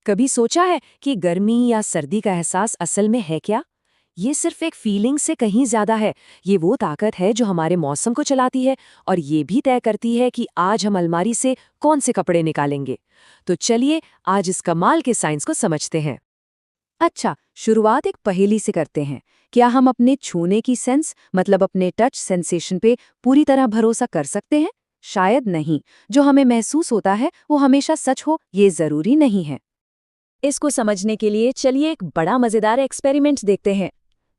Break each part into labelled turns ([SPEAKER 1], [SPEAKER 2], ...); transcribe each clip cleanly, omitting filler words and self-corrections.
[SPEAKER 1] कभी सोचा है कि गर्मी या सर्दी का एहसास असल में है क्या? ये सिर्फ एक फीलिंग से कहीं ज्यादा है। ये वो ताकत है जो हमारे मौसम को चलाती है और ये भी तय करती है कि आज हम अलमारी से कौन से कपड़े निकालेंगे। तो चलिए आज इस कमाल के साइंस को समझते हैं। अच्छा, शुरुआत एक पहेली से करते हैं। क्या हम अपने छूने की सेंस मतलब अपने टच सेंसेशन पे पूरी तरह भरोसा कर सकते हैं? शायद नहीं। जो हमें महसूस होता है वो हमेशा सच हो ये जरूरी नहीं है। इसको समझने के लिए चलिए एक बड़ा मजेदार एक्सपेरिमेंट देखते हैं।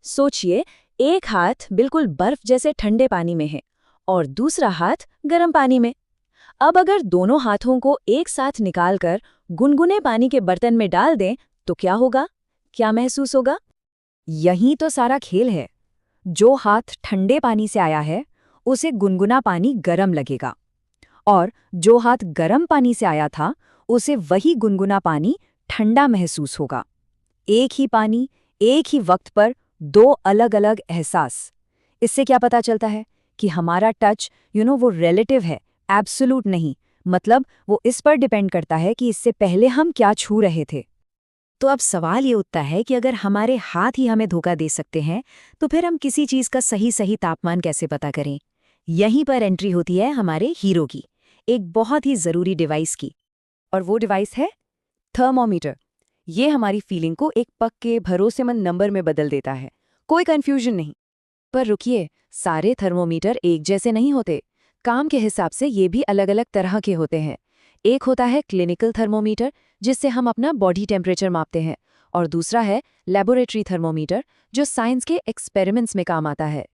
[SPEAKER 1] सोचिए, एक हाथ बिल्कुल बर्फ जैसे ठंडे पानी में है और दूसरा हाथ गर्म पानी में। अब अगर दोनों हाथों को एक साथ निकालकर गुनगुने पानी के बर्तन में डाल दें तो क्या होगा? क्या महसूस होगा? यही तो सारा खेल है। जो हाथ ठंडे पानी से आया है उसे गुनगुना पानी गर्म लगेगा और जो हाथ गर्म पानी से आया था उसे वही गुनगुना पानी ठंडा महसूस होगा। एक ही पानी, एक ही वक्त पर दो अलग अलग एहसास। इससे क्या पता चलता है? कि हमारा टच वो रिलेटिव है, एब्सोल्यूट नहीं। मतलब वो इस पर डिपेंड करता है कि इससे पहले हम क्या छू रहे थे। तो अब सवाल ये उठता है कि अगर हमारे हाथ ही हमें धोखा दे सकते हैं तो फिर हम किसी चीज का सही सही तापमान कैसे पता करें? यहीं पर एंट्री होती है हमारे हीरो की, एक बहुत ही जरूरी डिवाइस की। और वो डिवाइस है थर्मोमीटर। ये हमारी फीलिंग को एक पक्के भरोसेमंद नंबर में बदल देता है। कोई कंफ्यूजन नहीं। पर रुकिए, सारे थर्मोमीटर एक जैसे नहीं होते। काम के हिसाब से ये भी अलग अलग तरह के होते हैं। एक होता है क्लिनिकल थर्मोमीटर, जिससे हम अपना बॉडी टेम्परेचर मापते हैं, और दूसरा है लेबोरेटरी थर्मोमीटर, जो साइंस के एक्सपेरिमेंट्स में काम आता है।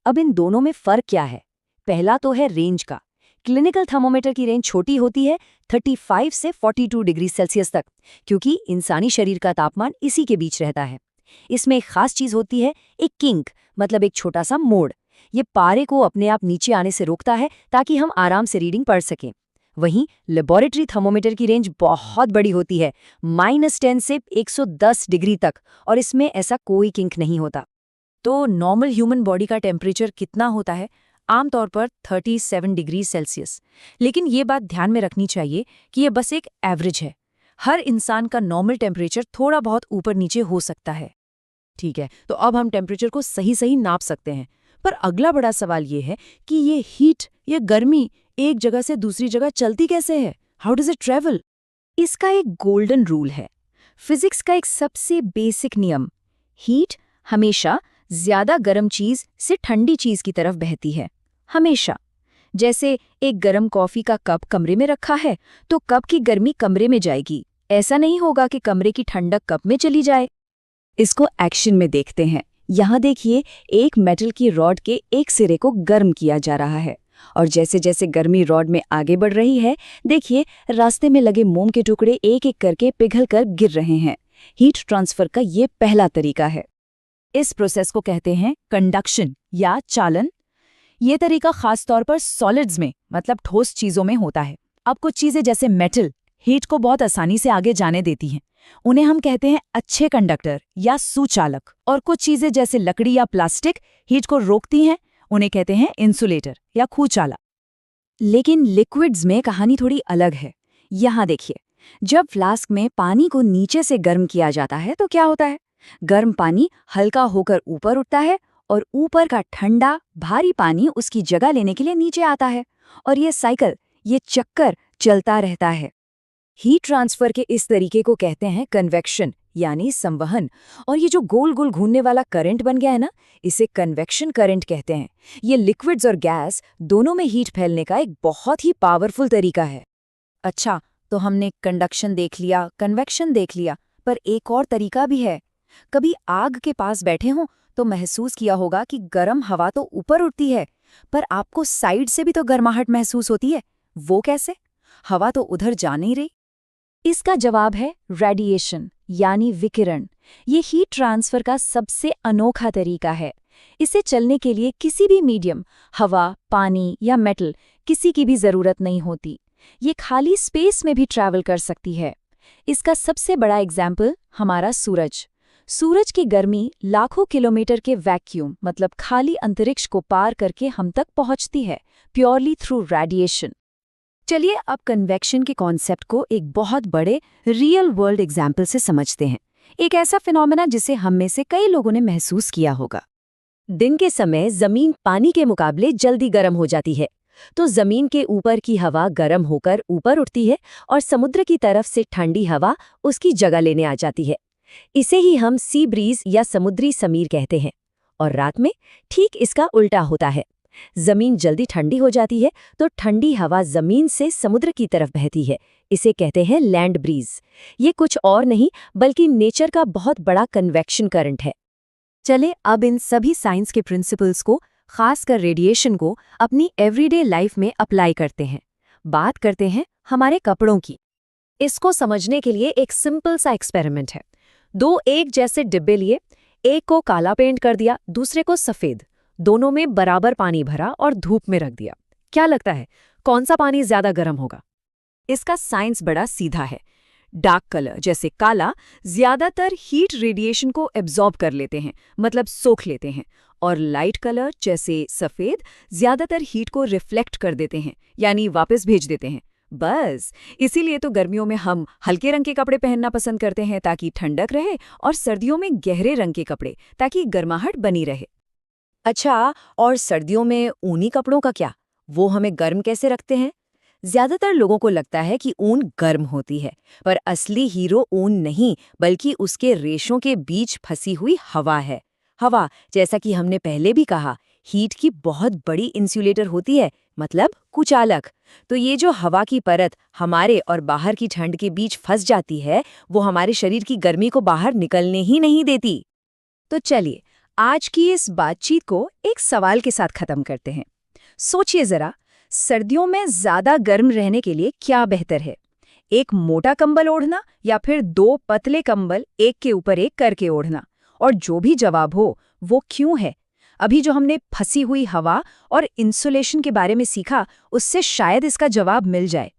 [SPEAKER 1] अब इन दोनों में फर्क क्या है? पहला तो है रेंज का। क्लिनिकल थर्मोमीटर की रेंज छोटी होती है, 35 से 42 डिग्री सेल्सियस तक, क्योंकि इंसानी शरीर का तापमान इसी के बीच रहता है। इसमें एक खास चीज होती है, एक किंक, मतलब एक छोटा सा मोड़। ये पारे को अपने आप नीचे आने से रोकता है ताकि हम आराम से रीडिंग पढ़ सकें। वहीं लेबोरेटरी थर्मोमीटर की रेंज बहुत बड़ी होती है, -10 से 110 डिग्री तक, और इसमें ऐसा कोई किंक नहीं होता। तो नॉर्मल ह्यूमन बॉडी का टेम्परेचर कितना होता है? आमतौर पर 37 डिग्री सेल्सियस। लेकिन ये बात ध्यान में रखनी चाहिए कि ये बस एक एवरेज है। हर इंसान का नॉर्मल टेम्परेचर थोड़ा बहुत ऊपर नीचे हो सकता है। ठीक है, तो अब हम टेम्परेचर को सही सही नाप सकते हैं। पर अगला बड़ा सवाल ये है कि ये हीट, ये गर्मी एक जगह से दूसरी जगह चलती कैसे है? How does it travel? इसका एक गोल्डन रूल है, फिजिक्स का एक सबसे बेसिक नियम। हीट हमेशा ज्यादा गर्म चीज से ठंडी चीज की तरफ बहती है, हमेशा। जैसे एक गर्म कॉफी का कप कमरे में रखा है तो कप की गर्मी कमरे में जाएगी। ऐसा नहीं होगा कि कमरे की ठंडक कप में चली जाए। इसको एक्शन में देखते हैं। यहाँ देखिए, एक मेटल की रॉड के एक सिरे को गर्म किया जा रहा है और जैसे जैसे गर्मी रॉड में आगे बढ़ रही है, देखिए रास्ते में लगे मोम के टुकड़े एक एक करके पिघल कर गिर रहे हैं। हीट ट्रांसफर का ये पहला तरीका है। इस प्रोसेस को कहते हैं कंडक्शन या चालन। ये तरीका खास तौर पर सॉलिड्स में, मतलब ठोस चीजों में होता है। अब कुछ चीजें जैसे मेटल हीट को बहुत आसानी से आगे जाने देती हैं। उन्हें हम कहते हैं अच्छे कंडक्टर या सुचालक। और कुछ चीजें जैसे लकड़ी या प्लास्टिक हीट को रोकती हैं। उन्हें कहते हैं इंसुलेटर या खूचाला। लेकिन लिक्विड्स में कहानी थोड़ी अलग है। यहाँ देखिए, जब फ्लास्क में पानी को नीचे से गर्म किया जाता है तो क्या होता है? गर्म पानी हल्का होकर ऊपर उठता है और ऊपर का ठंडा भारी पानी उसकी जगह लेने के लिए नीचे आता है, और ये साइकिल, ये चक्कर चलता रहता है। हीट ट्रांसफर के इस तरीके को कहते हैं कन्वेक्शन यानी संवहन। और ये जो गोल गोल घूमने वाला करंट बन गया है ना, इसे कन्वेक्शन करंट कहते हैं। ये लिक्विड्स और गैस दोनों में हीट फैलने का एक बहुत ही पावरफुल तरीका है। अच्छा, तो हमने कंडक्शन देख लिया, कन्वेक्शन देख लिया, पर एक और तरीका भी है। कभी आग के पास बैठे हों तो महसूस किया होगा कि गर्म हवा तो ऊपर उठती है, पर आपको साइड से भी तो गर्माहट महसूस होती है। वो कैसे? हवा तो उधर जा नहीं रही। इसका जवाब है रेडिएशन यानी विकिरण। ये हीट ट्रांसफर का सबसे अनोखा तरीका है। इसे चलने के लिए किसी भी मीडियम, हवा, पानी या मेटल, किसी की भी जरूरत नहीं होती। ये खाली स्पेस में भी ट्रैवल कर सकती है। इसका सबसे बड़ा एग्जाम्पल हमारा सूरज। सूरज की गर्मी लाखों किलोमीटर के वैक्यूम, मतलब खाली अंतरिक्ष को पार करके हम तक पहुंचती है, प्योरली थ्रू रेडिएशन।
[SPEAKER 2] चलिए अब कन्वेक्शन के कॉन्सेप्ट को एक बहुत बड़े रियल वर्ल्ड एग्जाम्पल से समझते हैं। एक ऐसा फिनोमेना जिसे हम में से कई लोगों ने महसूस किया होगा।
[SPEAKER 1] दिन के समय जमीन पानी के मुकाबले जल्दी गर्म हो जाती है, तो जमीन के ऊपर की हवा गर्म होकर ऊपर उठती है और समुद्र की तरफ से ठंडी हवा उसकी जगह लेने आ जाती है। इसे ही हम सी ब्रीज या समुद्री समीर कहते हैं। और रात में ठीक इसका उल्टा होता है। जमीन जल्दी ठंडी हो जाती है तो ठंडी हवा जमीन से समुद्र की तरफ बहती है। इसे कहते हैं लैंड ब्रीज। ये कुछ और नहीं बल्कि नेचर का बहुत बड़ा कन्वेक्शन करंट है।
[SPEAKER 2] चले अब इन सभी साइंस के प्रिंसिपल्स को, खासकर रेडिएशन को, अपनी एवरीडे लाइफ में अप्लाई करते हैं। बात करते हैं हमारे कपड़ों की।
[SPEAKER 1] इसको समझने के लिए एक सिंपल सा एक्सपेरिमेंट है। दो एक जैसे डिब्बे लिए, एक को काला पेंट कर दिया, दूसरे को सफेद। दोनों में बराबर पानी भरा और धूप में रख दिया। क्या लगता है कौन सा पानी ज्यादा गर्म होगा?
[SPEAKER 2] इसका साइंस बड़ा सीधा है। डार्क कलर जैसे काला ज्यादातर हीट रेडिएशन को एब्जॉर्ब कर लेते हैं, मतलब सोख लेते हैं, और लाइट कलर जैसे सफेद ज्यादातर हीट को रिफ्लेक्ट कर देते हैं, यानी वापस भेज देते हैं। बस इसीलिए तो गर्मियों में हम हल्के रंग के कपड़े पहनना पसंद करते हैं ताकि ठंडक रहे, और सर्दियों में गहरे रंग के कपड़े ताकि गर्माहट बनी रहे।
[SPEAKER 1] अच्छा, और सर्दियों में ऊनी कपड़ों का क्या? वो हमें गर्म कैसे रखते हैं? ज्यादातर लोगों को लगता है कि ऊन गर्म होती है, पर असली हीरो ऊन नहीं बल्कि उसके रेशों के बीच फंसी हुई हवा है। हवा, जैसा कि हमने पहले भी कहा, हीट की बहुत बड़ी इंसुलेटर होती है, मतलब कुचालक। तो ये जो हवा की परत हमारे और बाहर की ठंड के बीच फंस जाती है, वो हमारे शरीर की गर्मी को बाहर निकलने ही नहीं देती।
[SPEAKER 2] तो चलिए आज की इस बातचीत को एक सवाल के साथ खत्म करते हैं। सोचिए जरा, सर्दियों में ज्यादा गर्म रहने के लिए क्या बेहतर है? एक मोटा कंबल ओढ़ना या फिर दो पतले कंबल एक के ऊपर एक करके ओढ़ना? और जो भी जवाब हो वो क्यों है? अभी जो हमने फंसी हुई हवा और इंसुलेशन के बारे में सीखा, उससे शायद इसका जवाब मिल जाए।